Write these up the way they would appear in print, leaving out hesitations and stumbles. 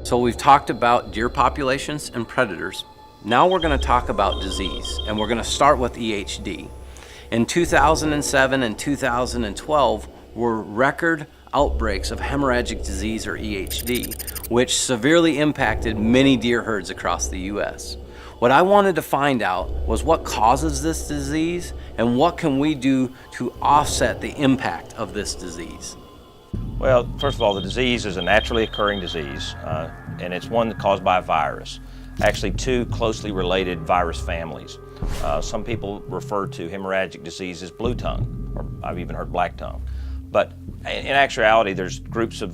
So we've talked about deer populations and predators. Now we're going to talk about disease, and we're going to start with EHD. In 2007 and 2012 were record outbreaks of hemorrhagic disease, or EHD, which severely impacted many deer herds across the U.S. What I wanted to find out was what causes this disease and what can we do to offset the impact of this disease. Well, first of all, the disease is a naturally occurring disease, and it's one caused by a virus. Actually, two closely related virus families. Some people refer to hemorrhagic disease as blue tongue, or I've even heard black tongue. But in actuality, there's groups of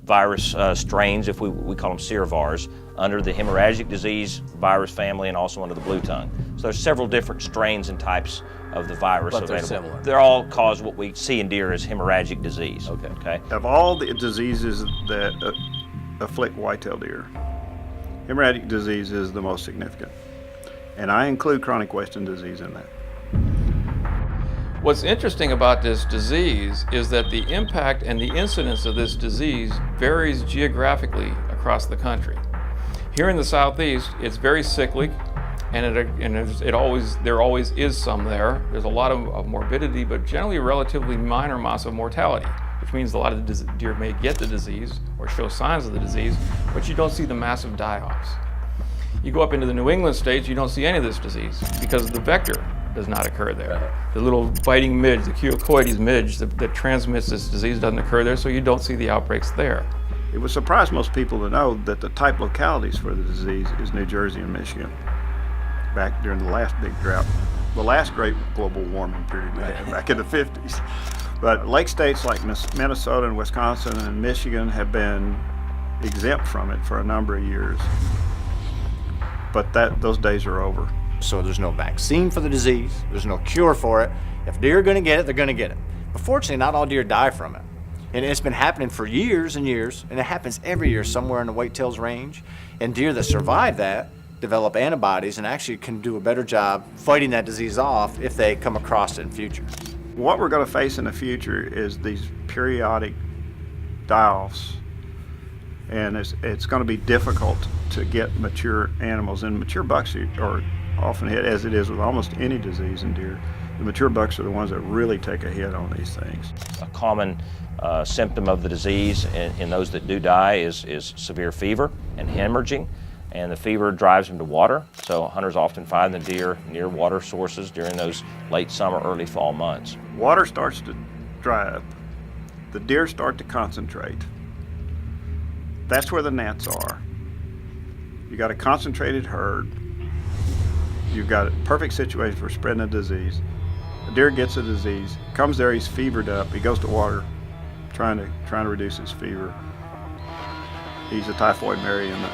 virus strains, if we call them serovars, under the hemorrhagic disease virus family and also under the blue tongue. So there's several different strains and types of the virus but available. They're similar. They're all cause what we see in deer as hemorrhagic disease. Okay. Of all the diseases that afflict whitetail deer, hemorrhagic disease is the most significant. And I include chronic wasting disease in that. What's interesting about this disease is that the impact and the incidence of this disease varies geographically across the country. Here in the Southeast, it's very cyclic, and there always is some there. There's a lot of morbidity, but generally a relatively minor amount of mortality, which means a lot of the deer may get the disease or show signs of the disease, but you don't see the massive die-offs. You go up into the New England states, you don't see any of this disease because the vector does not occur there. The little biting midge, the Cuocoides midge that transmits this disease doesn't occur there, so you don't see the outbreaks there. It would surprise most people to know that the type localities for the disease is New Jersey and Michigan. Back during the last big drought, the last great global warming period we had back in the 50s. But lake states like Minnesota and Wisconsin and Michigan have been exempt from it for a number of years. But those days are over. So there's no vaccine for the disease, there's no cure for it. If deer are gonna get it, they're gonna get it. But fortunately, not all deer die from it. And it's been happening for years and years, and it happens every year somewhere in the whitetails range. And deer that survive that develop antibodies and actually can do a better job fighting that disease off if they come across it in future. What we're going to face in the future is these periodic die-offs, and it's going to be difficult to get mature animals. And mature bucks are often hit, as it is with almost any disease in deer. The mature bucks are the ones that really take a hit on these things. A common symptom of the disease in those that do die is severe fever and hemorrhaging, and the fever drives them to water. So hunters often find the deer near water sources during those late summer, early fall months. Water starts to dry up. The deer start to concentrate. That's where the gnats are. You got a concentrated herd. You've got a perfect situation for spreading a disease. The deer gets a disease, comes there, he's fevered up, he goes to water, trying to reduce his fever. He's a typhoid Mary in the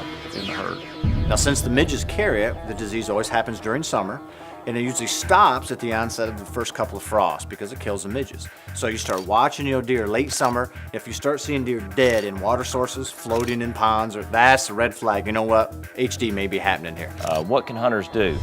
herd. Now, since the midges carry it, the disease always happens during summer, and it usually stops at the onset of the first couple of frosts because it kills the midges. So you start watching deer late summer. If you start seeing deer dead in water sources, floating in ponds, that's a red flag. You know what? HD may be happening here. What can hunters do?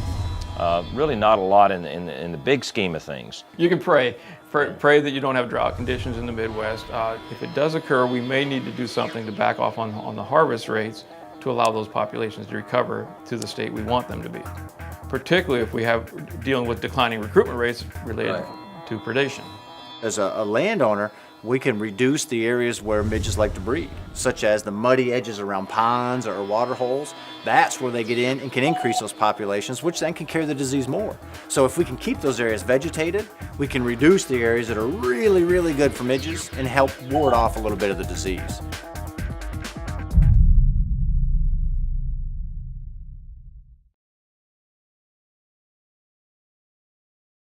Really not a lot in the big scheme of things. You can pray that you don't have drought conditions in the Midwest. If it does occur, we may need to do something to back off on the harvest rates to allow those populations to recover to the state we want them to be. Particularly if we have dealing with declining recruitment rates related to predation. As a landowner, we can reduce the areas where midges like to breed, such as the muddy edges around ponds or water holes. That's where they get in and can increase those populations, which then can carry the disease more. So if we can keep those areas vegetated, we can reduce the areas that are really, really good for midges and help ward off a little bit of the disease.